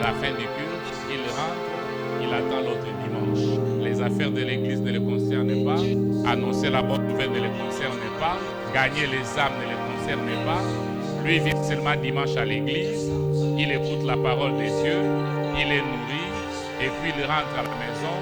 la fin du culte, il rentre, il attend l'autre dimanche. Les affaires de l'église ne le concernent pas, annoncer la bonne nouvelle ne le concerne pas, gagner les âmes ne le concerne pas. Lui vient seulement dimanche à l'église, il écoute la parole de Dieu, il est nourri, et puis il rentre à la maison,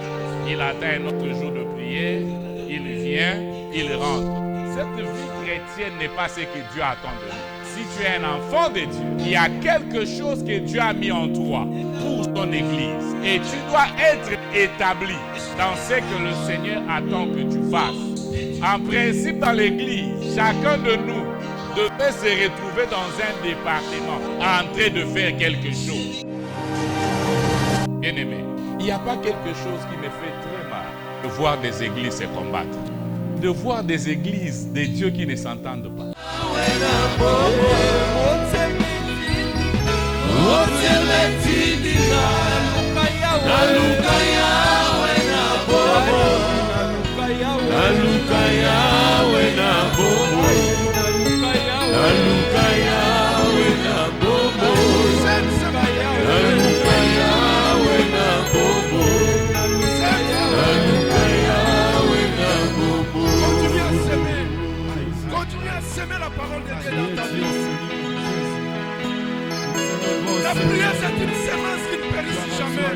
il attend un autre jour de prière, il vient, il rentre. Cette vie chrétienne n'est pas ce que Dieu attend de nous. Si tu es un enfant de Dieu, il y a quelque chose que Dieu a mis en toi pour son église. Et tu dois être établi dans ce que le Seigneur attend que tu fasses. En principe, dans l'église, chacun de nous devait se retrouver dans un département en train de faire quelque chose. Bien-aimé, il n'y a pas quelque chose qui me fait très mal de voir des églises se combattre. De voir des églises, des dieux qui ne s'entendent pas. La prière, c'est une sémence qui ne périsse jamais.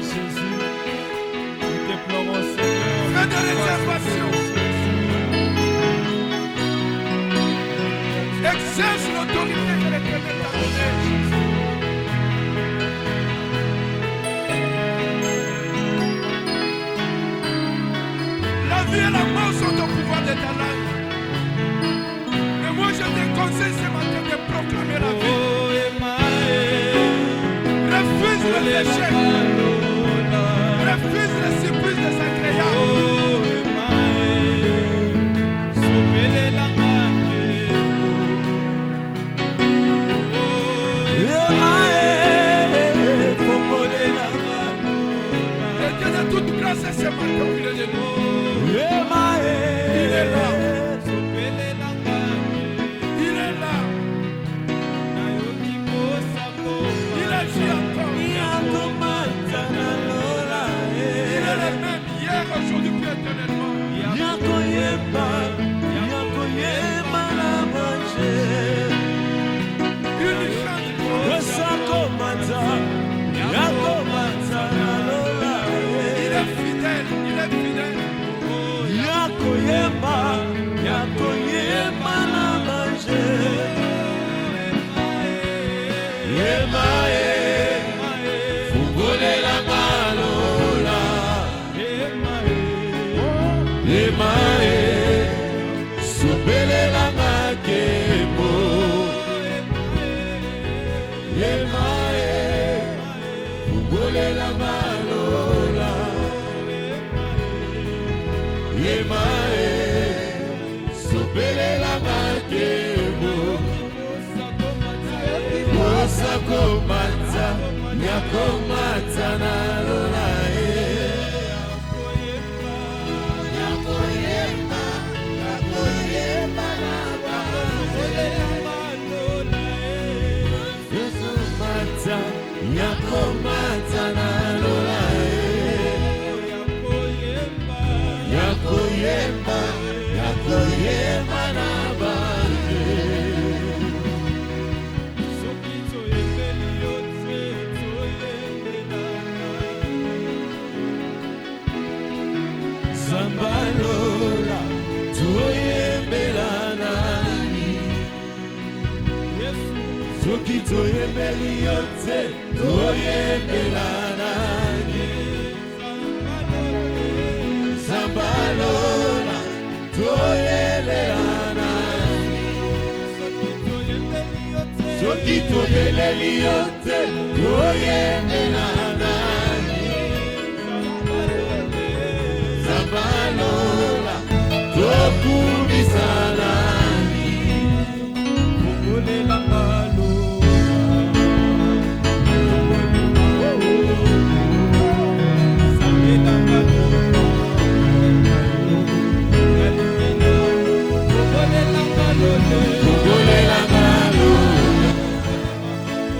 Fais de réservation. Exerce l'autorité que l'Éternel t'a donnée. La vie et la mort sont au pouvoir de ta langue. Mais moi, je te conseille ce matin de proclamer la vie. Refuse le péché. Refuse le supplice désagréable. Le Dieu de toute grâce est ce matin au milieu de nous. Il est là. Il est là. Il agit encore. Il est le même hier, aujourd'hui, puis éternellement. Il est fidèle, il est fidèle.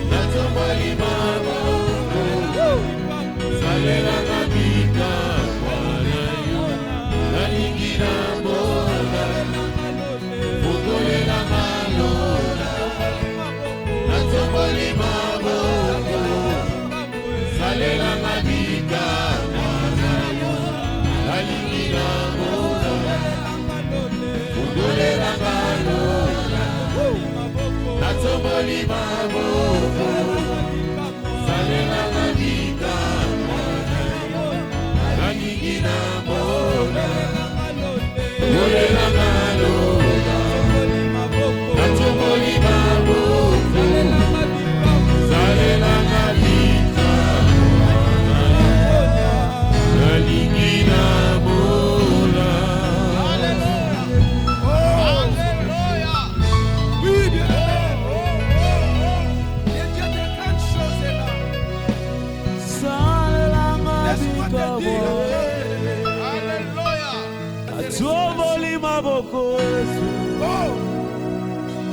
Natomba limamo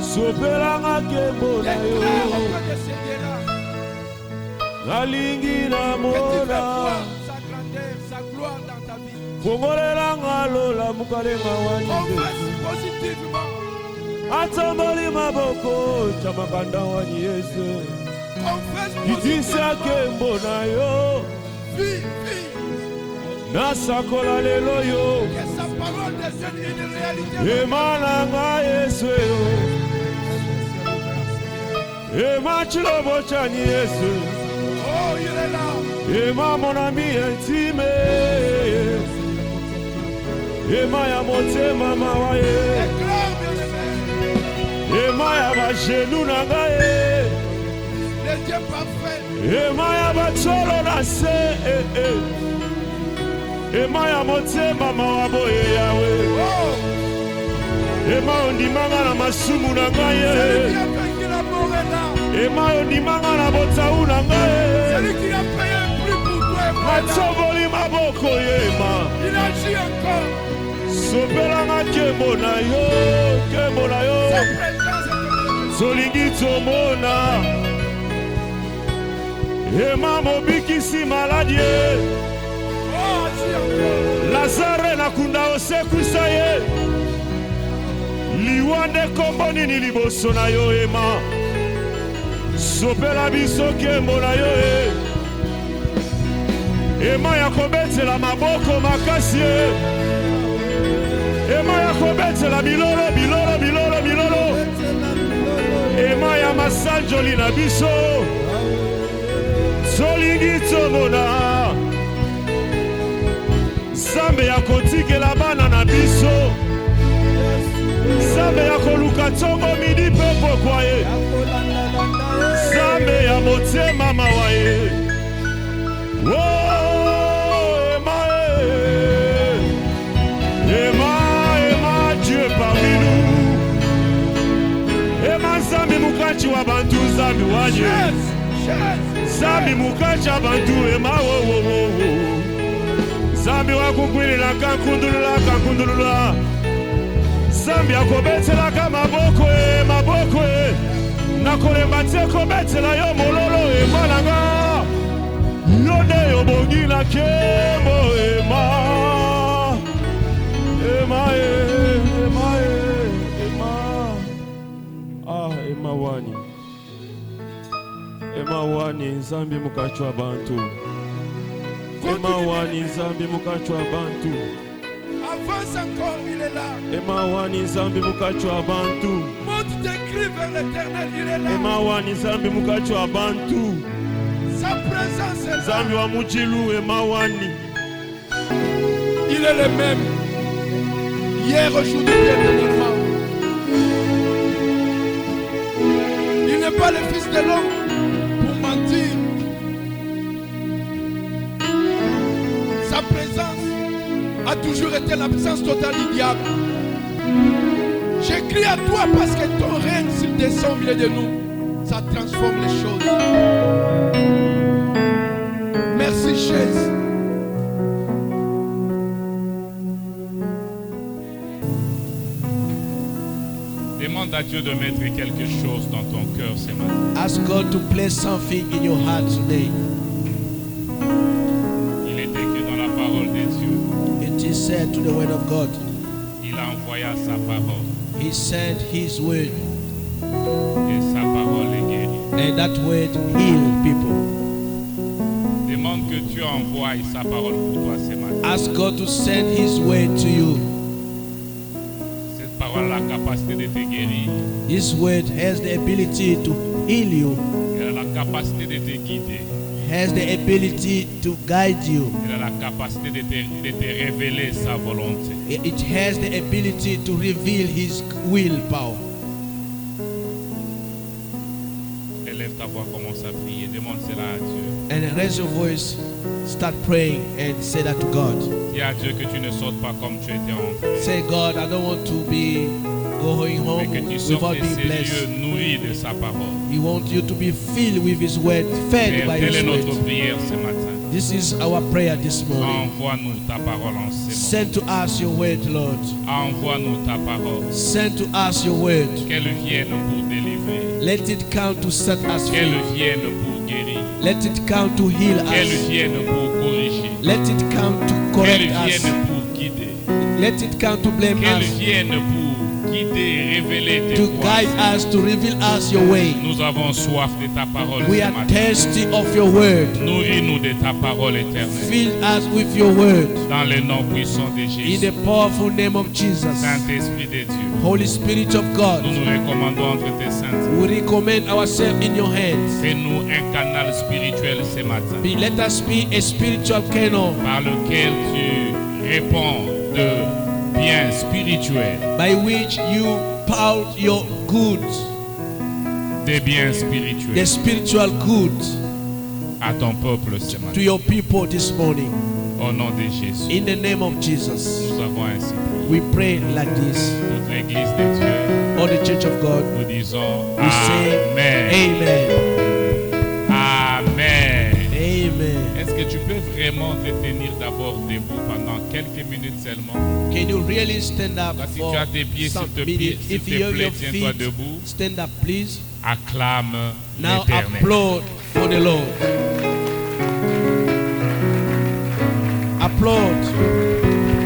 Sopelanga kembo na yo Nalingi na mona sa grandeur, sa gloire dans ta vie. Fongolelanga lola mukalenga wani Confesse positivement. Atambali maboko chamakanda wani Yesu Confesse Kitisa positivement. kembo na yo Vie. Nasakola lelo yo Que sa parole devienne une réalité. Emananga Yesu Ema chilobo chani Yesu Oh, il est là. Ema mon ami intime Ema ya motema mawaye Déclare, bien-aimé. Ema ya bajenu na ngaye Le Dieu parfait. Ema ya batsolo na se Ema ya motema mawaboye yawe Oh, Ema ondimanga na masumu na c'est le ngaye Dieu qui l'a mort là. Ema ondimanga na botau na C'est ngaye lui qui a payé un prix pour toi et moi là. Matsoboli maboko yema Il agit encore. Sopelanga kembo na yo Sa présence est Solingi tomona Ema mobikisi maladie Oh, agis encore. Lazare na kunda osekuisa ye Liwande kombo nini liboso na yo ema Sopela biso kembo na yo Ema ya kobetela maboko makasi Ema ya kobetela bilolo Ema ya masanjoli na biso Solingi tomona Zambe ya kotikela bana na biso Zambe ya koluka tongo midi pe pokwa ye Zambe ya motema mawa ye Oh, Ema, Dieu parmi nous Ema Zambi mukachi wa bantu Zambi wanye Zambi mukachi wa bantu Ema wo Zambi wakukwili na kankundulula Zambi akobetela ka maboko Nakolemba te kobetela yo mololo Ema nanga Yode yobongi na kembo Ema Ema wani Ema wani Nzambi mukachwa bantu Ema wani Nzambi mukachwa bantu Avance encore, il est là. Ema wani Nzambi mukachwa bantu Monte tes cris vers l'éternel, il est là. Ema wani Nzambi mukachwa bantu Sa présence est là. Nzambi wa mujilu Ema wani Il est le même. Hier, aujourd'hui, éternellement. Il n'est pas le fils de l'homme pour mentir. Sa présence a toujours été l'absence totale du diable. J'écris à toi parce que ton règne, s'il descend au milieu de nous, ça transforme les choses. Merci, Jésus. Demande à Dieu de mettre quelque chose dans ton cœur ce matin. Ask God to place something in your heart today. Il est écrit dans la parole de Dieu. It is said to the word of God. Il a envoyé sa parole. He sent his word, Et sa parole est guérie. and that word healed people. Demande que Dieu envoie sa parole pour toi ce matin. Ask God to send his word to you. Cette parole a la capacité de te guérir. His word has the ability to heal you. Il a la capacité de te guider. Has the ability to guide you. Il a la capacité de te révéler sa volonté. It has the ability to reveal His willpower. Élève ta voix, commence à prier. Demande cela à Dieu. And raise your voice, start praying and say that to God. Dis à Dieu que tu ne sortes pas comme tu étais entré. Say, God, I don't want to be going Mais home que tu sortes without de being ces blessed. lieux nourris de sa parole. We want you to be filled with His word, fed Père, by telle est His notre word. prière ce matin. This is our prayer this morning. Envoie-nous ta parole en ces moments. Send to us your word, Lord. Envoie-nous ta parole. Send to us your word. Qu'elle vienne pour délivrer. Let it come to set us Qu'elle free. vienne pour guérir. Let it come to heal Qu'elle us. vienne pour corriger. Let it come to Qu'elle correct us. vienne pour guider. Let it come to blame Qu'elle us. vienne pour guider, révéler tes To voies. guide us, to reveal us your way. Nous avons soif de ta parole We ce are matin. thirsty of your word. Nourris-nous de ta parole éternelle. Fill us with your word. Dans le nom puissant de In Jésus. the powerful name of Jesus. Saint-Esprit de Dieu. Holy Spirit of Nous God, nous recommandons entre tes saintes. we recommend ourselves in your hands. Fais-nous un canal spirituel ce matin. Let us be a spiritual canal Par lequel tu réponds de biens spirituels. by which you pour your goods, Des biens the spirituels spiritual goods, à ton peuple ce to matin. your people this morning. Au nom de Jésus. In the name of Jesus, Nous avons ainsi prié. we pray like this. Toute l'église de Dieu, All the church of God, nous disons we say Amen. Amen. Amen. Amen. Est-ce que tu peux vraiment te tenir d'abord debout pendant quelques minutes seulement? Can you really stand up Si for tu as tes pieds, some s'il te minutes? plaît, If you have your tiens-toi feet, debout. stand up, please. Acclame Now l'Éternel. applaud for the Lord. Applaud.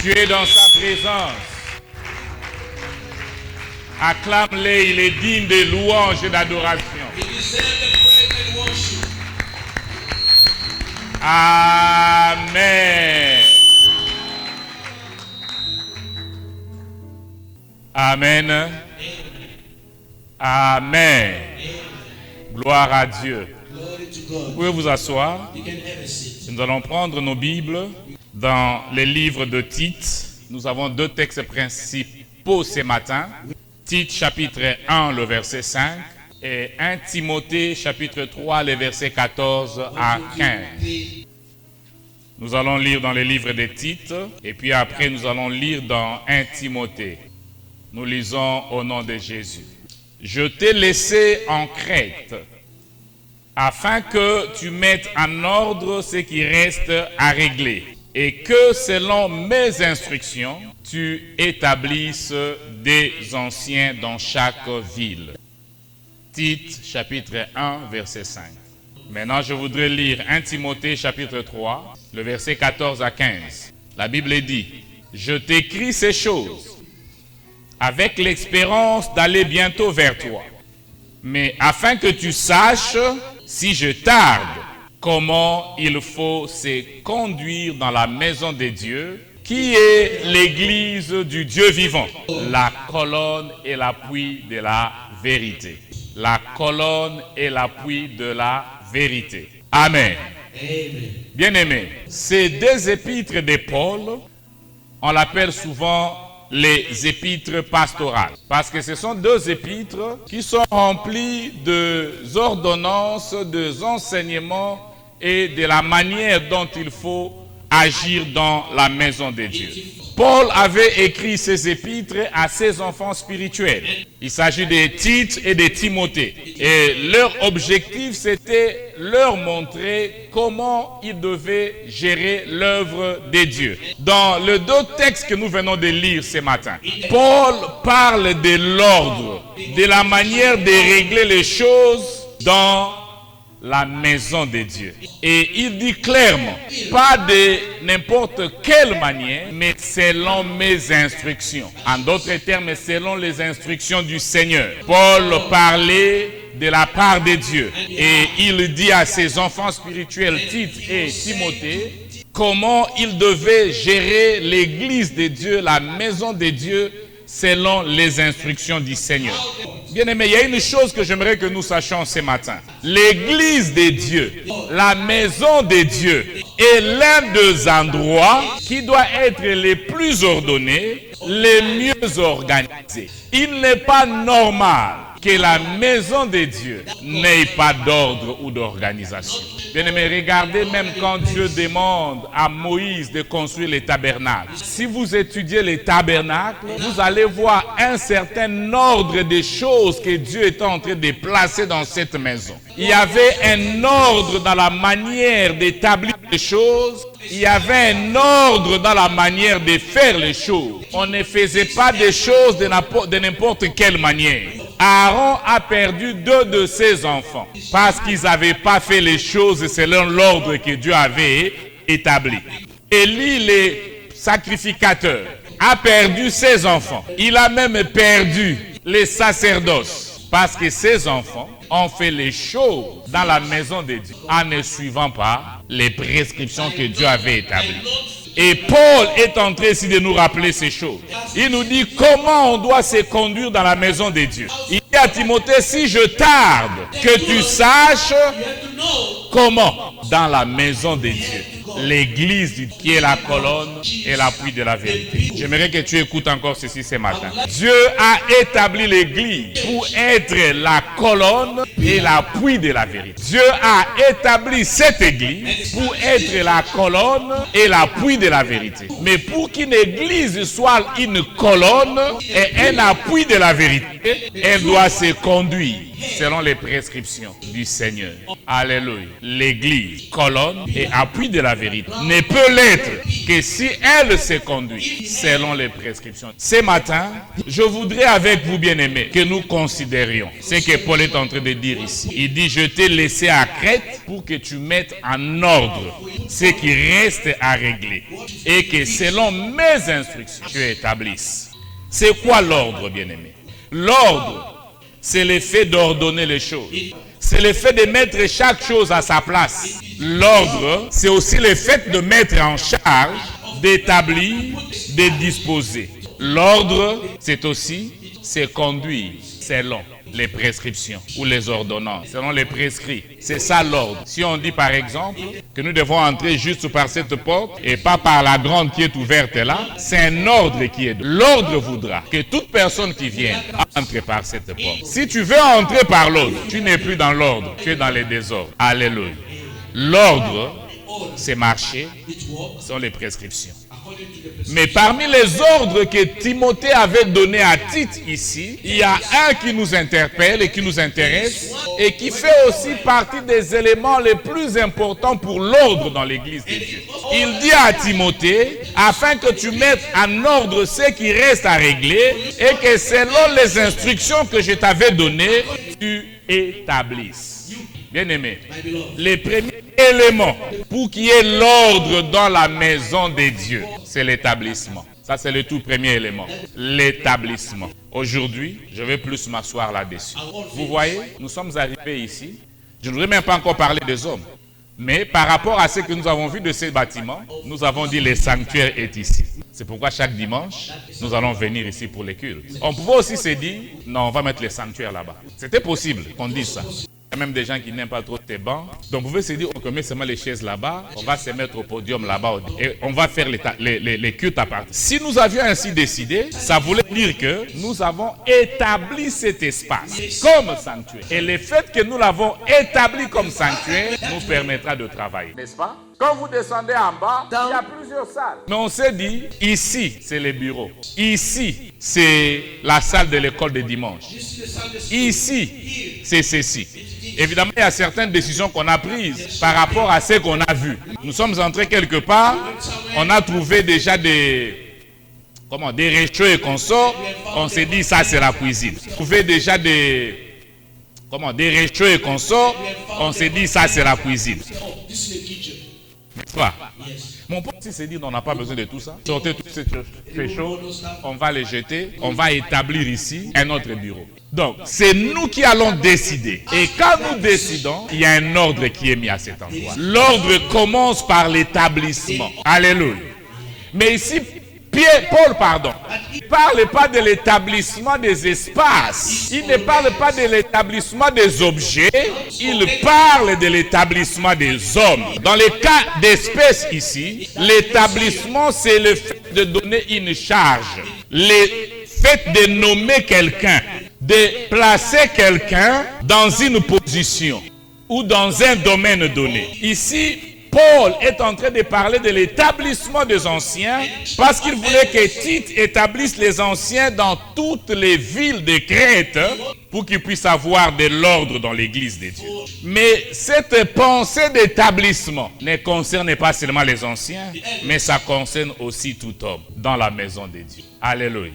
Tu es dans sa présence. Acclame-le, il est digne de louange et d'adoration. Amen. Amen. Amen. Gloire à Dieu. Vous pouvez vous asseoir. Nous allons prendre nos Bibles dans les livres de Tite. Nous avons deux textes principaux ce matin. Tite chapitre 1, le verset 5 et 1 Timothée chapitre 3, les versets 14 à 15. Nous allons lire dans les livres de Tite et puis après nous allons lire dans 1 Timothée. Nous lisons au nom de Jésus. Je t'ai laissé en Crète afin que tu mettes en ordre ce qui reste à régler et que selon mes instructions, tu établisses des anciens dans chaque ville. Tite, chapitre 1, verset 5. Maintenant, je voudrais lire 1 Timothée, chapitre 3, le verset 14 à 15. La Bible dit, « Je t'écris ces choses avec l'espérance d'aller bientôt vers toi, mais afin que tu saches, si je tarde, comment il faut se conduire dans la maison de Dieu, qui est l'église du Dieu vivant, la colonne et l'appui de la vérité. » La colonne et l'appui de la vérité. Amen. Bien-aimés, ces deux épîtres de Paul, on l'appelle souvent les épîtres pastorales, parce que ce sont deux épîtres qui sont remplies de ordonnances, des enseignements et de la manière dont il faut agir dans la maison de Dieu. Paul avait écrit ses épîtres à ses enfants spirituels. Il s'agit de Tite et de Timothée. Et leur objectif, c'était leur montrer comment ils devaient gérer l'œuvre de Dieu. Dans les deux textes que nous venons de lire ce matin, Paul parle de l'ordre, de la manière de régler les choses dans la maison de Dieu. Et il dit clairement, pas de n'importe quelle manière, mais selon mes instructions. En d'autres termes, selon les instructions du Seigneur. Paul parlait de la part de Dieu. Et il dit à ses enfants spirituels, Tite et Timothée, comment il devait gérer l'église de Dieu, la maison de Dieu, selon les instructions du Seigneur. Bien-aimés, il y a une chose que j'aimerais que nous sachions ce matin. L'église de Dieu, la maison de Dieu, est l'un des endroits qui doit être les plus ordonnés, les mieux organisés. Il n'est pas normal que la maison de Dieu n'ait pas d'ordre ou d'organisation. Bien-aimés, regardez même quand Dieu demande à Moïse de construire les tabernacles. Si vous étudiez les tabernacles, vous allez voir un certain ordre de choses que Dieu était en train de placer dans cette maison. Il y avait un ordre dans la manière d'établir les choses. Il y avait un ordre dans la manière de faire les choses. On ne faisait pas des choses de n'importe quelle manière. Aaron a perdu 2 de ses enfants parce qu'ils n'avaient pas fait les choses selon l'ordre que Dieu avait établi. Élie, le sacrificateur, a perdu ses enfants. Il a même perdu les sacerdoces parce que ses enfants ont fait les choses dans la maison de Dieu en ne suivant pas les prescriptions que Dieu avait établies. Et Paul est en train ici de nous rappeler ces choses. Il nous dit comment on doit se conduire dans la maison de Dieu. Il dit à Timothée, si je tarde, que tu saches comment dans la maison de Dieu. L'église qui est la colonne et l'appui de la vérité. J'aimerais que tu écoutes encore ceci ce matin. Dieu a établi l'église pour être la colonne et l'appui de la vérité. Dieu a établi cette église pour être la colonne et l'appui de la vérité. Mais pour qu'une église soit une colonne et un appui de la vérité, elle doit se conduire selon les prescriptions du Seigneur. Alléluia. L'église, colonne et appui de la vérité, ne peut l'être que si elle se conduit selon les prescriptions. Ce matin, je voudrais avec vous, bien-aimés, que nous considérions ce que Paul est en train de dire ici. Il dit, je t'ai laissé à Crète pour que tu mettes en ordre ce qui reste à régler et que selon mes instructions, tu établisses. C'est quoi l'ordre, bien-aimés? L'ordre, c'est le fait d'ordonner les choses. C'est le fait de mettre chaque chose à sa place. L'ordre, c'est aussi le fait de mettre en charge, d'établir, de disposer. L'ordre, c'est aussi se conduire selon les prescriptions ou les ordonnances, selon les prescrits. C'est ça l'ordre. Si on dit par exemple que nous devons entrer juste par cette porte et pas par la grande qui est ouverte là, c'est un ordre qui est. L'ordre voudra que toute personne qui vient entre par cette porte. Si tu veux entrer par l'ordre, tu n'es plus dans l'ordre, tu es dans les désordres. Alléluia. L'ordre, c'est marcher selon les prescriptions. Mais parmi les ordres que Timothée avait donnés à Tite ici, il y a un qui nous interpelle et qui nous intéresse et qui fait aussi partie des éléments les plus importants pour l'ordre dans l'église de Dieu. Il dit à Timothée, afin que tu mettes en ordre ce qui reste à régler et que selon les instructions que je t'avais données, tu établisses. Bien-aimé, les premiers éléments pour qu'il y ait l'ordre dans la maison de Dieu, c'est l'établissement. Ça, c'est le tout premier élément. L'établissement. Aujourd'hui, je vais plus m'asseoir là-dessus. Vous voyez, nous sommes arrivés ici. Je ne voudrais même pas encore parler des hommes. Mais par rapport à ce que nous avons vu de ces bâtiments, nous avons dit le sanctuaire est ici. C'est pourquoi chaque dimanche, nous allons venir ici pour les cultes. On pouvait aussi se dire, non, on va mettre le sanctuaire là-bas. C'était possible qu'on dise ça. Il y a même des gens qui n'aiment pas trop tes bancs. Donc, vous pouvez se dire, on met seulement les chaises là-bas, on va se mettre au podium là-bas et on va faire les cultes à part. Si nous avions ainsi décidé, ça voulait dire que nous avons établi cet espace comme sanctuaire. Et le fait que nous l'avons établi comme sanctuaire nous permettra de travailler. N'est-ce pas? Quand vous descendez en bas, il y a plusieurs salles. Mais on s'est dit, ici, c'est les bureaux. Ici, c'est la salle de l'école de dimanche. Ici, c'est ceci. Évidemment, il y a certaines décisions qu'on a prises par rapport à ce qu'on a vu. Nous sommes entrés quelque part, on a trouvé déjà des réchauds et consorts. On s'est dit, ça c'est la cuisine. On a trouvé déjà des réchauds et consorts. On s'est dit, ça c'est la cuisine. N'est-ce pas? Mon point ici, c'est dire on n'a pas besoin de tout ça. Sortez toutes ces choses, on va les jeter, on va établir ici un autre bureau. Donc, c'est nous qui allons décider. Et quand nous décidons, il y a un ordre qui est mis à cet endroit. L'ordre commence par l'établissement. Alléluia. Mais ici, Paul, il ne parle pas de l'établissement des espaces. Il ne parle pas de l'établissement des objets. Il parle de l'établissement des hommes. Dans le cas d'espèces ici, l'établissement, c'est le fait de donner une charge. Le fait de nommer quelqu'un, de placer quelqu'un dans une position ou dans un domaine donné. Ici, Paul est en train de parler de l'établissement des anciens parce qu'il voulait que Tite établisse les anciens dans toutes les villes de Crète pour qu'ils puissent avoir de l'ordre dans l'église de Dieu. Mais cette pensée d'établissement ne concerne pas seulement les anciens, mais ça concerne aussi tout homme dans la maison de Dieu. Alléluia.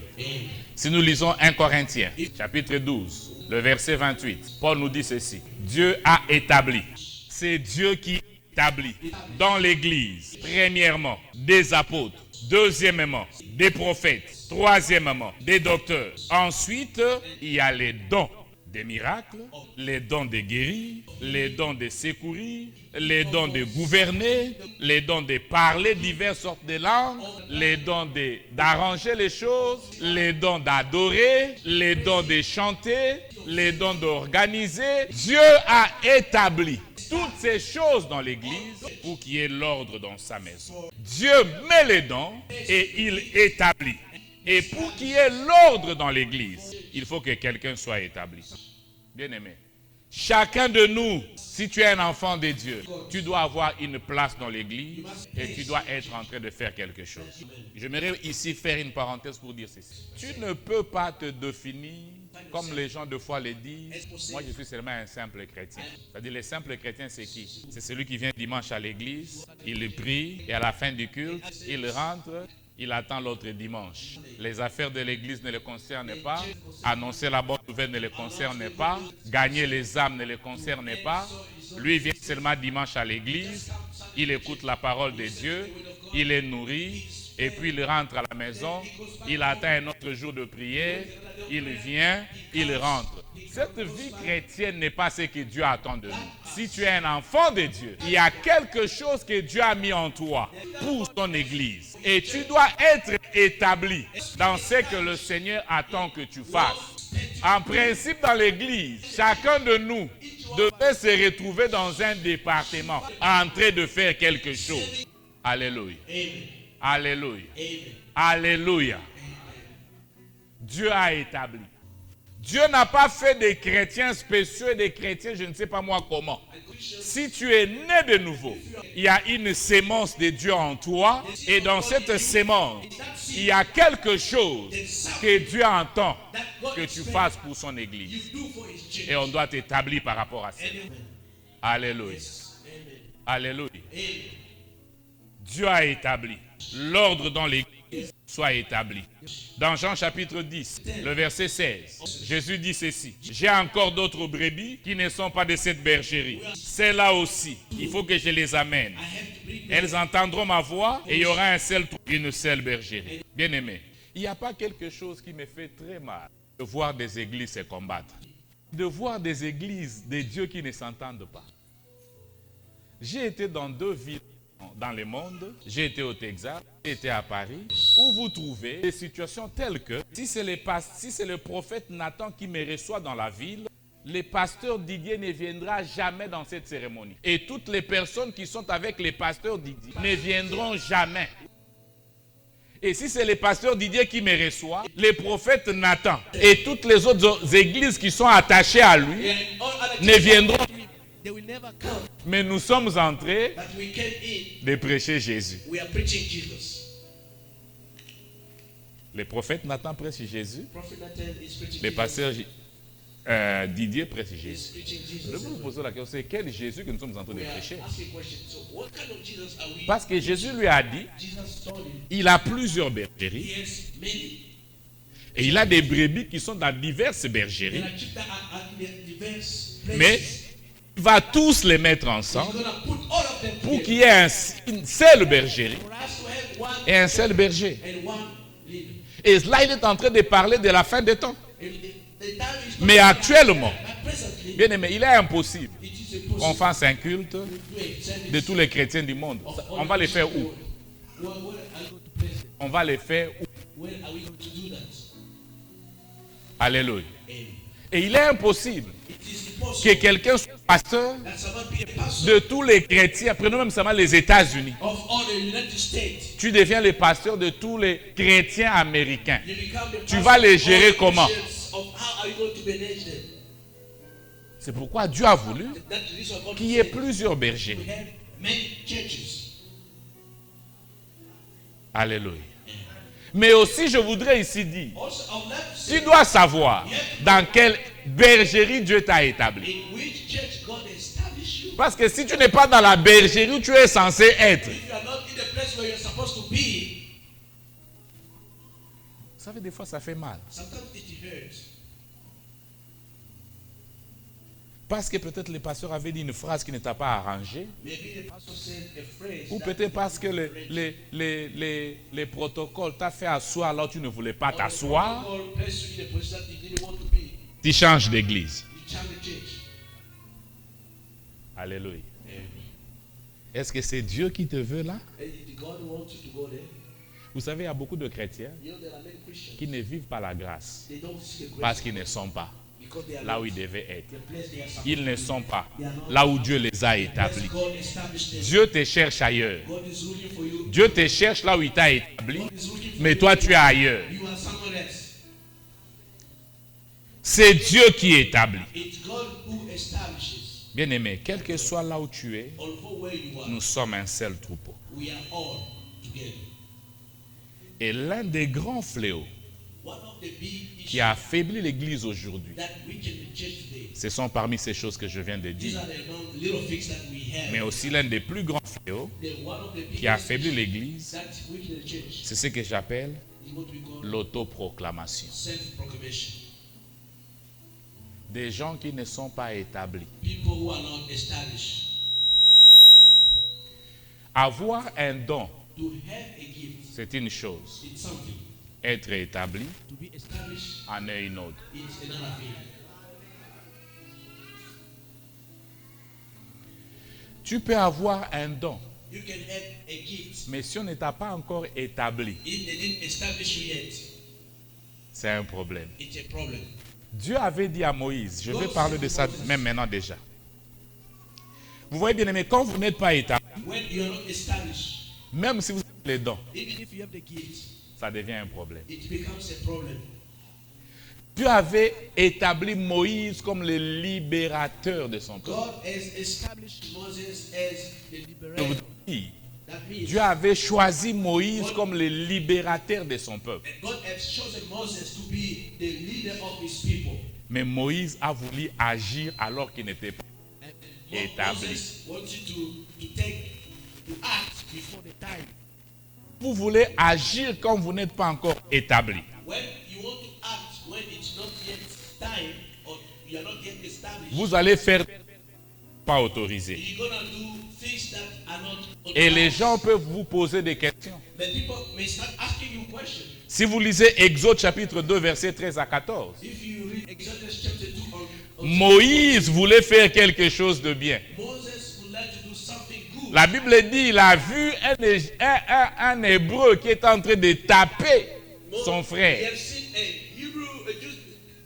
Si nous lisons 1 Corinthiens, chapitre 12, le verset 28, Paul nous dit ceci. Dieu a établi. C'est Dieu qui établit dans l'église, premièrement, des apôtres, deuxièmement, des prophètes, troisièmement, des docteurs. Ensuite, il y a les dons des miracles, les dons de guérir, les dons de secourir, les dons de gouverner, les dons de parler diverses sortes de langues, les dons d'arranger les choses, les dons d'adorer, les dons de chanter, les dons d'organiser. Dieu a établi toutes ces choses dans l'église pour qu'il y ait l'ordre dans sa maison. Dieu met les dons et il établit. Et pour qu'il y ait l'ordre dans l'église, il faut que quelqu'un soit établi. Bien-aimé, chacun de nous, si tu es un enfant de Dieu, tu dois avoir une place dans l'église et tu dois être en train de faire quelque chose. J'aimerais ici faire une parenthèse pour dire ceci. Tu ne peux pas te définir comme les gens de foi le disent. Moi, je suis seulement un simple chrétien. C'est-à-dire, les simples chrétiens, c'est qui? C'est celui qui vient dimanche à l'église, il prie et à la fin du culte, il rentre. Il attend l'autre dimanche. Les affaires de l'église ne le concernent pas. Annoncer la bonne nouvelle ne le concerne pas. Gagner les âmes ne le concerne pas. Lui vient seulement dimanche à l'église. Il écoute la parole de Dieu. Il est nourri. Et puis il rentre à la maison. Il attend un autre jour de prière. Il vient. Il rentre. Cette vie chrétienne n'est pas ce que Dieu attend de nous. Si tu es un enfant de Dieu, il y a quelque chose que Dieu a mis en toi pour son église. Et tu dois être établi dans ce que le Seigneur attend que tu fasses. En principe, dans l'église, chacun de nous devait se retrouver dans un département en train de faire quelque chose. Alléluia. Alléluia. Alléluia. Dieu a établi. Dieu n'a pas fait des chrétiens spéciaux et des chrétiens je ne sais pas moi comment. Si tu es né de nouveau, il y a une sémence de Dieu en toi et dans cette sémence, il y a quelque chose que Dieu entend que tu fasses pour son église. Et on doit t'établir par rapport à ça. Alléluia. Alléluia. Dieu a établi. L'ordre dans l'église soit établi. Dans Jean chapitre 10, le verset 16, Jésus dit ceci. J'ai encore d'autres brebis qui ne sont pas de cette bergerie. Celles-là aussi, il faut que je les amène. Elles entendront ma voix et il y aura un seul trou, une seule bergerie. Bien-aimé, il n'y a pas quelque chose qui me fait très mal de voir des églises se combattre. De voir des églises de Dieu qui ne s'entendent pas. J'ai été dans 2 villes dans le monde, j'ai été au Texas, j'ai été à Paris, où vous trouvez des situations telles que, si c'est le prophète Nathan qui me reçoit dans la ville, le pasteur Didier ne viendra jamais dans cette cérémonie. Et toutes les personnes qui sont avec le pasteur Didier ne viendront jamais. Et si c'est le pasteur Didier qui me reçoit, le prophète Nathan et toutes les autres églises qui sont attachées à lui ne viendront jamais. Mais nous sommes en train de prêcher Jésus. Le prophète Nathan prêche Jésus. Le pasteur Didier prêche Jésus. Je vais vous poser la question, c'est quel Jésus que nous sommes en train de prêcher? Parce que Jésus lui a dit, il a plusieurs bergeries. Et il a des brebis qui sont dans diverses bergeries. Mais il va tous les mettre ensemble He's going to put all of them pour together qu'il y ait une seule bergerie for us to have one et un seul berger. and one leader. Et là, il est en train de parler de la fin des temps. And the time is Mais not actuellement, but presently, bien aimé, il est impossible it is qu'on impossible fasse un culte to do a service de tous les chrétiens du monde. of all On va les faire où? Where are you going to place them? On va les faire où? When are we going to do that? Alléluia. And Et il est impossible it is que impossible quelqu'un soit pasteur that someone be a pastor de tous les chrétiens. Prenons même seulement les États-Unis. of all the United States. Tu deviens le pasteur de tous les chrétiens américains. You become the Tu pastor vas les of gérer all the comment? Christians of how are you going to manage them? C'est pourquoi Dieu a voulu That's the reason God qu'il y ait said plusieurs bergers. we have many churches. Alléluia. Mais aussi, je voudrais ici dire, Also, I would like to tu say dois savoir dans quelle bergerie Dieu t'a établi. in which church God established you. Parce que si tu n'es pas dans la bergerie où tu es censé être, If you are not in the place where you're supposed to be, vous savez, des fois ça fait mal. sometimes it hurts. Parce que peut-être le pasteur avait dit une phrase qui ne t'a pas arrangé, Maybe the pastor said a phrase ou that peut-être parce que les protocoles t'a fait asseoir alors tu ne voulais pas t'asseoir, God placed you in a position that you didn't want to be. tu changes d'église. You change the church. Alléluia. Est-ce que c'est Dieu qui te veut là? And did God want you to go there? Vous savez, il y a beaucoup de chrétiens You know, there are many Christians. qui ne vivent pas la grâce They don't see the grace parce qu'ils ne sont pas because they are là not où ils devaient être. the place they are supposed Ils ne sont pas là où Dieu les a to établis. be. God established them. Dieu te cherche ailleurs. God is looking for you. Dieu te cherche là où il t'a établi, God is looking for mais you. toi tu es ailleurs. You are somewhere else. C'est Dieu qui établit. It's God who establishes. Bien-aimé, quel que soit là où tu es, Although where you are, nous sommes un seul troupeau. we are all together. Et l'un des grands fléaux One of the big qui issues a affaibli l'Église aujourd'hui, that weaken the church today, ce sont parmi ces choses que je viens de these dire, are the little things that we have. mais aussi l'un des plus grands fléaux The one of the qui a biggest affaibli issues l'Église, that weaken the church c'est ce que j'appelle is what we call l'autoproclamation. self-proclamation. Des gens qui ne sont pas établis. People who are not established. Avoir un don, To have a gift, c'est une chose. it's something. Être établi To be established, en est une autre. it's another thing. Tu peux avoir un don, You can have a gift. mais si on ne t'a pas encore établi, If they didn't establish you yet, c'est un problème. it's a problem. Dieu avait dit à Moïse, je vais parler de ça même maintenant déjà. Vous voyez bien aimé, quand vous n'êtes pas établi, When you are not established, même si vous avez les dons, even if you have the gift, ça devient un problème. it becomes a problem. Dieu avait établi Moïse comme le libérateur de son peuple. God has established Moses as the Je vous liberator. dis, That means Dieu avait choisi Moïse comme le libérateur de son peuple. God has chosen Moses to be the leader of his people. Mais Moïse a voulu agir alors qu'il n'était pas. And Établi. Moses wants you to act before the time. Vous voulez agir quand vous n'êtes pas encore établi. When you want to act when it's not yet time or you are not yet established, Vous allez faire pas autorisé. you're gonna do things that are not Et les authorized. gens peuvent vous poser des questions. But people may start asking you questions. Si vous lisez Exode chapitre 2 versets 13 à 14, If you read Exodus chapter 2 on Moïse voulait faire quelque chose de bien. Moses would like to do something good. La Bible dit il a vu un Hébreu qui est en train de taper son He frère. has seen a Hebrew, a Jew.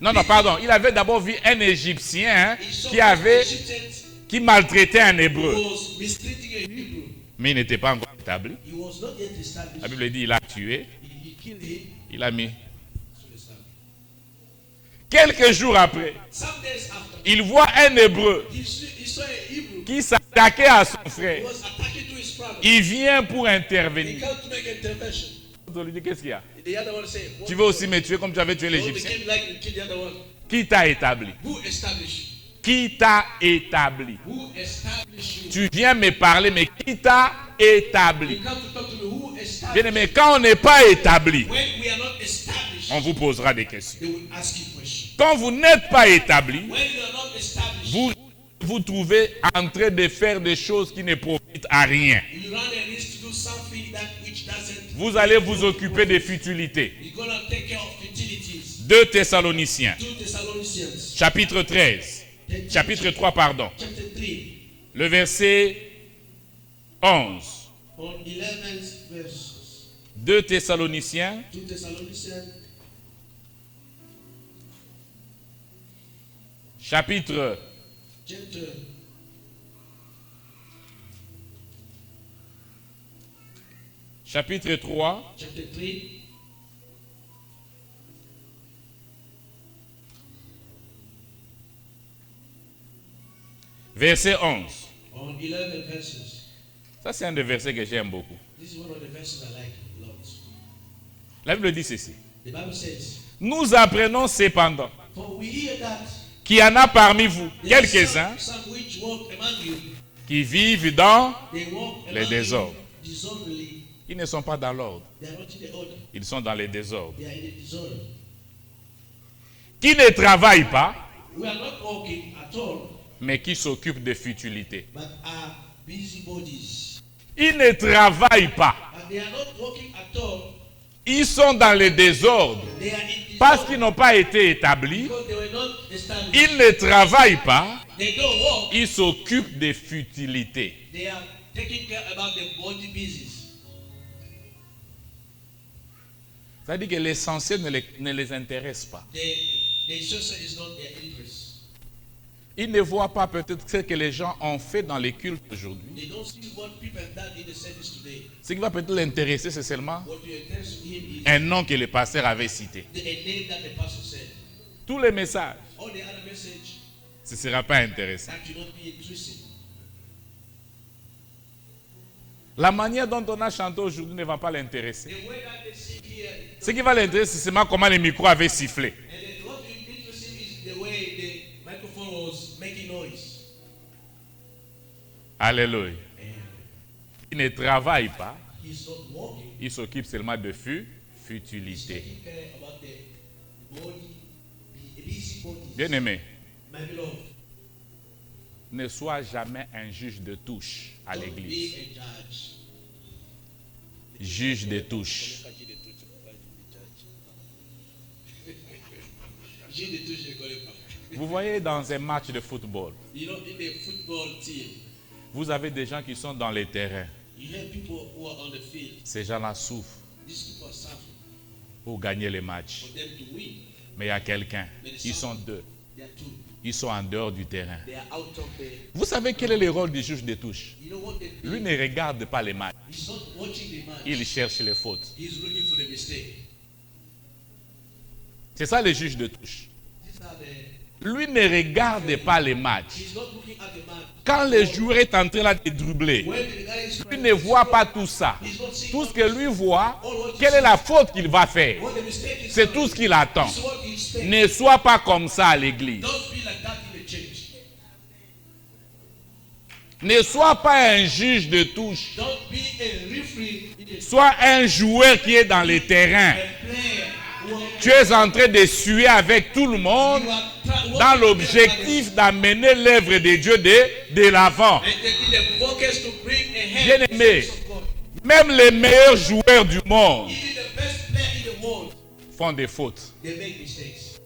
Non, pardon. Il avait d'abord vu un Égyptien He saw qui maltraitait un Hébreu. was mistreating a Hebrew. Mais il n'était pas encore établi. He was not yet established. La Bible dit il a tué, He killed him. il a mis. to the sun. Quelques jours après, Some days after, il voit un Hébreu he saw a Hebrew. qui s'attaquait à son He frère. was attacking to his brother. Il vient pour He intervenir. came to make intervention. On lui dit qu'est-ce qu'il y a? The other one said, Tu veux aussi me tuer comme tu avais tué He l'Égyptien? became like to kill the other one. Qui t'a établi? Who established? Qui t'a établi? Who established you? Tu viens me parler, mais qui t'a établi? You come to talk to me. Who Bien established? aimé, quand on n'est pas établi, When we are not established, on vous posera des questions. they will ask you questions. Quand vous n'êtes pas établi, When you are not established, vous vous trouvez en train de faire des choses qui ne profitent à rien. You run a risk to do something that which doesn't. Vous allez vous occuper des futilités. You're gonna take care of utilities. 2 Thessaloniciens, 2 Thessalonians. chapitre 13. Chapitre 3, pardon. Chapter 3. Le verset 11. On 11 verses. 2 Thessaloniciens, 2 Thessalonians. chapitre Chapter 3, Chapter 3. verset 11. On 11 verses. Ça, c'est un des versets que j'aime beaucoup. This is one of the verses I like a lot. La Bible dit ceci. The Bible says, Nous apprenons cependant for we hear that qu'il y en a parmi vous there are quelques-uns some which walk among you, qui vivent dans they walk les among désordres. you disorderly. Ils ne sont pas dans l'ordre. They are not in the order. Ils sont dans les désordres. They are in the disorder. Qui ne travaillent pas, We are not walking at all, mais qui s'occupent de futilités. but are busy bodies. Ils ne travaillent pas. And they are not walking at all. Ils sont dans les désordres They are in disorder parce qu'ils n'ont pas été établis. because they were not established. Ils ne travaillent pas. They don't walk. Ils s'occupent des futilités. They are taking care about the body business. C'est-à-dire que l'essentiel ne les intéresse pas. The source is not their interest. Ils ne voient pas peut-être ce que les gens ont fait dans les cultes aujourd'hui. They don't see what people have done in the service today. Ce qui va peut-être l'intéresser, c'est seulement What you interest him is un nom que le pasteur avait cité. a name that the pastor said. Tous les messages, All the other message ce ne sera pas intéressant. that will not be interesting. La manière dont on a chanté aujourd'hui ne va pas l'intéresser. The way that they sing here, Ce qui va l'intéresser, c'est seulement comment les micros avaient sifflé. and then what will interest him is the way the microphone was making noise. Alléluia. Ils ne travaillent pas, He's not walking. ils s'occupent seulement de He's futilité. taking care about the body, the busy bodies. Bien-aimé, My beloved, ne sois jamais un juge de touche à don't l'église. be a judge. Juge de touche. J'ai des touches, je ne connais pas. Vous voyez dans un match de football, You know, in the football team, vous avez des gens qui sont dans les terrains. you have people who are on the field. Ces gens-là souffrent These people are suffering pour gagner les matchs. for them to win. Mais il y a quelqu'un, ils sont deux, They are two. ils sont en dehors du terrain. They are out of the. Vous savez quel est le rôle du juge de touche? You know what they do? Lui ne regarde pas les matchs, He's not watching the match. il cherche les fautes. He's looking for the mistake. C'est ça le juge de touche. These are the. Lui ne regarde pas les matchs. He's not looking at the match. Quand le joueur est en train là de dribbler, When the guy is lui trying ne voit pas tout ça. he's not seeing Tout ce que lui voit, all what quelle est la faute qu'il va faire? what the mistake is. C'est tout ce qu'il attend. It's what he's saying. Ne sois pas comme ça à l'église. Don't be like that in the church. Ne sois pas un juge de touche. Don't be a referee in the Sois un joueur qui est dans les terrains. player who are, Tu es en train de suer avec tout le monde you are dans l'objectif d'amener l'œuvre de Dieu de l'avant. and taking the focus to bring ahead the Bien-aimé, service of God. même les meilleurs joueurs du monde Even the best player in the world, font des fautes. they make mistakes.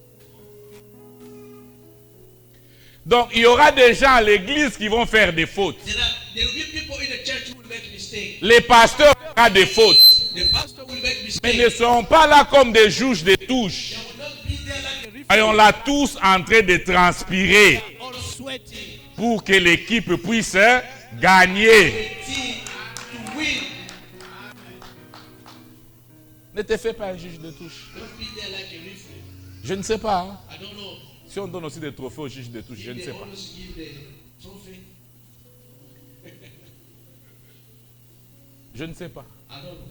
Donc il y aura des gens à l'église qui vont faire des fautes. There will be people in the church who will make mistakes. Les pasteurs feront des fautes. The pastor will make Mais mistakes. ne seront pas là comme des juges de touche. They will not be there like a referee. Soyons là tous en train de transpirer All sweating. pour que l'équipe puisse gagner. The team to win. Ne te fais pas un juge de touche. Don't be there like a referee. Je ne sais pas. Hein. I don't know. Si on donne aussi des trophées aux juges de touche, je ne They sais pas. always give the trophy. Je ne sais pas. I don't know.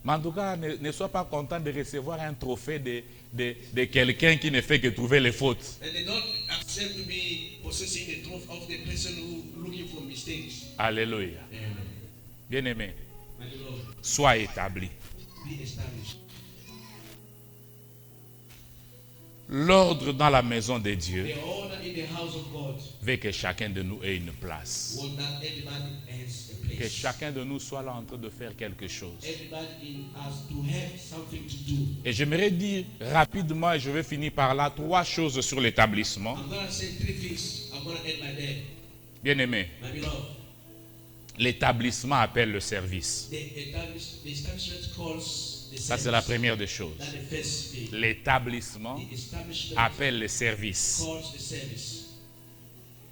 Mais en tout cas, ne sois pas content de recevoir un trophée de quelqu'un qui ne fait que trouver les fautes. And they don't accept to be possessing the trophy of the person who looking for mistakes. Alléluia. Bien-aimé, My Lord, sois établi. be established. L'ordre dans la maison de Dieu the order in the house of God, veut que chacun de nous ait une place. will not everybody has a Que place. chacun de nous soit là en train de faire quelque chose. Everybody in us to have something to do. Et j'aimerais dire rapidement, et je vais finir par là, 3 choses sur l'établissement. I'm going to say 3 things. I'm going to end my day. Bien-aimé, My beloved, l'établissement appelle le service. the establishment calls the Ça, c'est service. la première des choses. That's the first thing. L'établissement The establishment appelle le service. calls the service.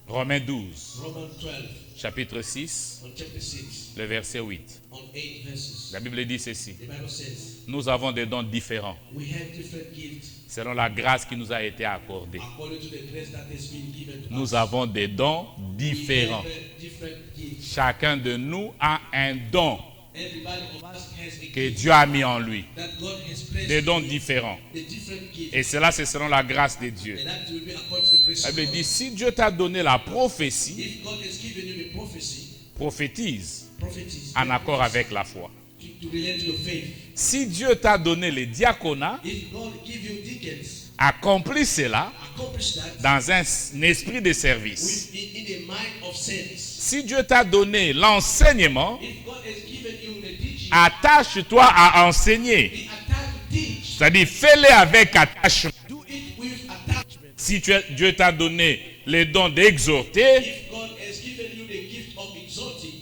Romains 12, Romans 12, chapitre 6, on chapter 6, le verset 8. on 8 verses. La Bible dit ceci. The Bible says, Nous avons des dons différents we have different gifts selon la grâce qui nous a été accordée. according to the grace that has been given to us. Nous avons des dons We différents. have different gifts. Chacun de nous a un don Everybody of us has a que gift Dieu a mis en lui. that God has placed Des dons in you. différents. The different gifts. Et cela, c'est selon la grâce de Dieu. And that will be according to the grace La of Bible God. dit, si Dieu t'a donné la prophétie, If God has given you the prophecy, prophétise prophecies, en accord avec la foi. to relate to your faith. Si Dieu t'a donné le diaconat, If God give you deacons, accomplis cela accomplish that dans un esprit de service. in a mind of service. Si Dieu t'a donné l'enseignement, If God has given you the teaching, attache-toi à enseigner. be attached to teach. C'est-à-dire, fais-le avec attachement. Do it with attachment. Si Dieu t'a donné les dons d'exhorter, If God has given you the gift of exhorting,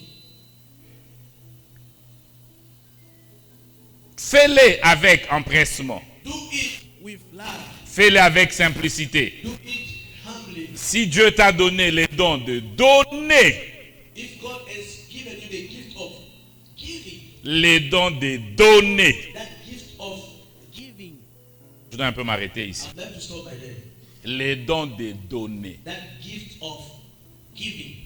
fais-le avec empressement. do it with love. Fais-le avec simplicité. Do it humbly. Si Dieu t'a donné les dons de donner, If God has given you the gift of giving, les dons de donner. that gift of giving, Je dois un peu m'arrêter ici. I'd like to stop by there. Les dons de donner. That gift of giving.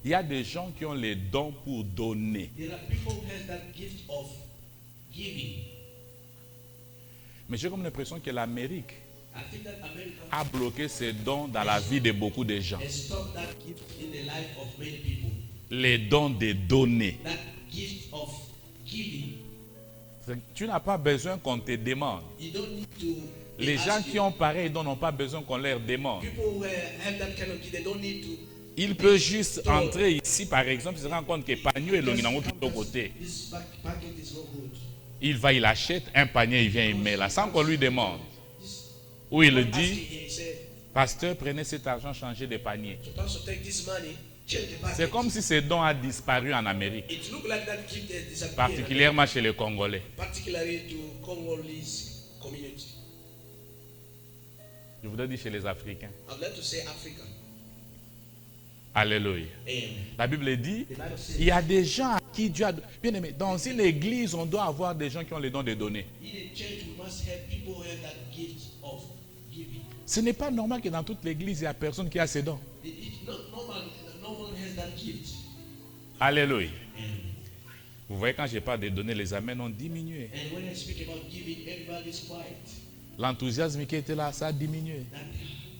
Il y a des gens qui ont les dons pour donner. There are people who have that gift of giving. Mais j'ai comme l'impression que l'Amérique I think that America a bloqué ces dons dans la vie de beaucoup de gens. has stopped that gift in the life of many people. Les dons de donner. That gift of giving. Tu n'as pas besoin qu'on te demande. You don't need to. Les ask gens you. qui ont pareil dons n'ont pas besoin qu'on leur demande. People who have that kind of gift, they don't need to. Il peut juste entrer ici, par exemple, il se rend compte que panier et l'onginango qui est au côté. This packet is not good. Il va, il achète un panier, il vient, il met là, sans qu'on lui demande. Ou il Asking dit, him, he said, pasteur, prenez cet argent, changez de panier. so pastor, take this money, change the packet. C'est comme si ce don a disparu en Amérique, It looked like that gift has disappeared, particulièrement chez les Congolais. particularly to Congolese community. Je voudrais dire chez les Africains. I'd like to say Africa. Alléluia. Amen. La Bible dit, The Bible says, il y a des gens à qui Dieu a... Bien aimé, dans une église, on doit avoir des gens qui ont les dons de donner. in a church, we must have people who have that gift of giving. Ce n'est pas normal que dans toute l'église, il n'y a personne qui a ces dons. It's not normal. No one has that gift. Alléluia. Vous voyez, quand je parle de donner, les amens ont diminué. And when I speak about giving, everybody's quiet. L'enthousiasme qui était là, ça a diminué. That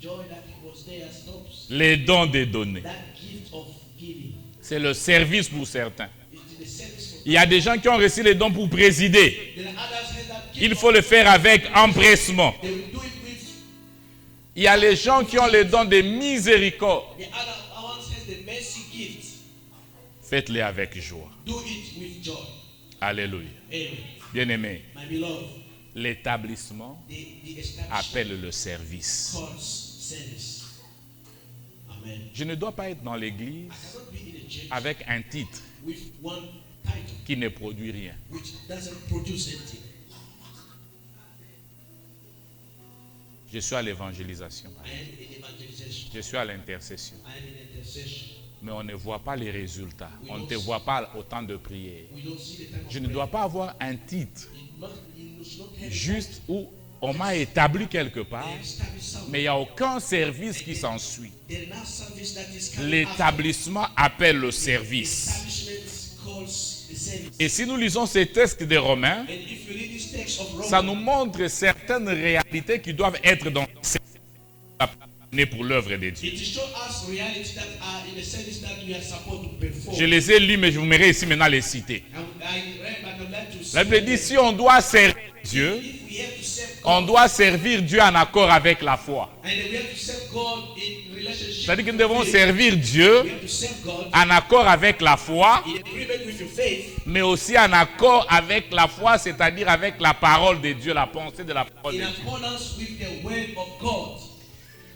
joy that was there stops. Les dons de donner. That gift of giving C'est le service pour certains. is the service for. Il y a des gens qui ont reçu les dons pour présider. There are others has that gift. Il faut le faire avec empressement. They will do it with. Il y a les gens qui ont les dons de miséricorde. The other ones has the mercy gift. Faites-les avec joie. Do it with joy. Alléluia. Amen. Bien-aimé, My beloved, l'établissement the establishment appelle le service. calls service. Amen. Je ne dois pas être dans l'église I cannot be in a church avec un titre with one title qui ne produit rien. which doesn't produce anything. Je suis à l'évangélisation. I am in evangelization. Je suis à l'intercession. I am in intercession. Mais on ne voit pas les résultats. On ne te voit pas autant de prières. We don't see the time of Je ne dois pas avoir un titre you should not have juste où on m'a établi quelque part, established something. mais il n'y a aucun service qui s'ensuit. There is no service that is coming after. L'établissement appelle le service. Establishment calls the service. Et si nous lisons ces textes des Romains, And if you read this text of ça Romans, nous montre certaines réalités qui doivent être dans pour l'œuvre de Dieu. it shows us reality that are in the service that we are supposed to perform. Je les ai lus, mais je vous mets ici maintenant les citer. I read, but I'd like to La Bible dit, si on doit servir Dieu, if we have to serve On doit servir Dieu en accord avec la foi. And we have to serve God in relationship. C'est-à-dire que nous devons servir Dieu We have to serve God en accord avec la foi, in agreement with your faith, mais aussi en accord avec la foi, c'est-à-dire avec la parole de Dieu, la pensée de la parole de in Dieu. accordance with the word of God.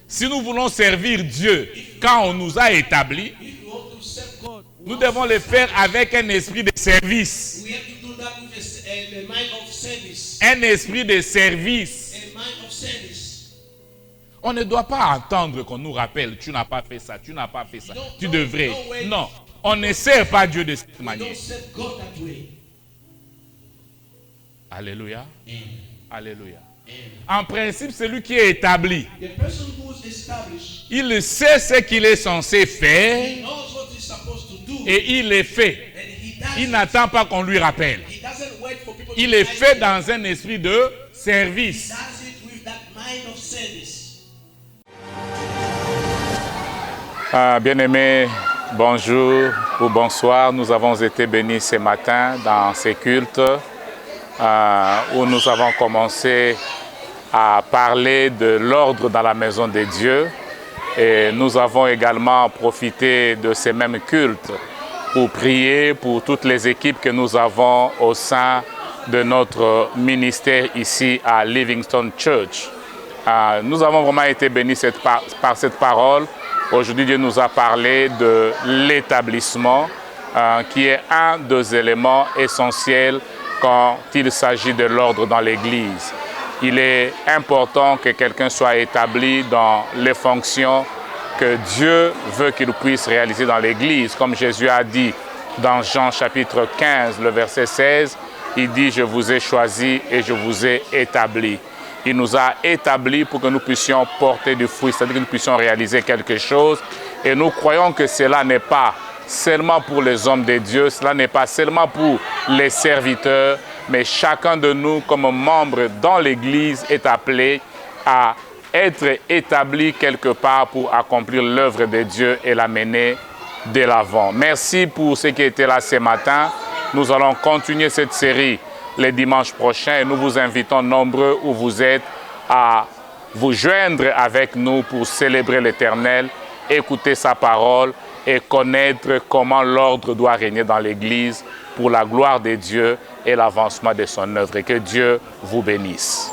Si nous voulons servir Dieu quand on nous a établis, If you want to serve God, nous devons le faire avec un esprit de service. we have to do that with a mind of service. Un esprit de service. A mind of service. On ne doit pas entendre qu'on nous rappelle, tu n'as pas fait ça, tu n'as pas fait ça, tu devrais. Non, on ne sert pas Dieu de cette manière. Don't serve God that way. Alléluia. Amen. Alléluia. Amen. En principe, celui qui est établi, The person who is established, il sait ce qu'il est censé faire he knows what he's supposed to do, et il le fait. and he does Il it. n'attend pas qu'on lui rappelle. He doesn't wait for people Il to est tell fait him. dans un esprit de service. He does it with that mind of service. Bien-aimés, bonjour ou bonsoir. Nous avons été bénis ce matin dans ces cultes où nous avons commencé à parler de l'ordre dans la maison de Dieu. Et nous avons également profité de ces mêmes cultes pour prier pour toutes les équipes que nous avons au sein de notre ministère ici à Livingstone Church. Nous avons vraiment été bénis par cette parole. Aujourd'hui, Dieu nous a parlé de l'établissement, qui est un des éléments essentiels quand il s'agit de l'ordre dans l'Église. Il est important que quelqu'un soit établi dans les fonctions que Dieu veut qu'il puisse réaliser dans l'Église. Comme Jésus a dit dans Jean chapitre 15, le verset 16, il dit « Je vous ai choisi et je vous ai établi ». Il nous a établis pour que nous puissions porter du fruit, c'est-à-dire que nous puissions réaliser quelque chose. Et nous croyons que cela n'est pas seulement pour les hommes de Dieu, cela n'est pas seulement pour les serviteurs, mais chacun de nous, comme membre dans l'Église, est appelé à être établi quelque part pour accomplir l'œuvre de Dieu et la mener de l'avant. Merci pour ceux qui étaient là ce matin. Nous allons continuer cette série les dimanches prochains et nous vous invitons nombreux où vous êtes à vous joindre avec nous pour célébrer l'Éternel, écouter sa parole et connaître comment l'ordre doit régner dans l'Église pour la gloire de Dieu et l'avancement de son œuvre. Et que Dieu vous bénisse.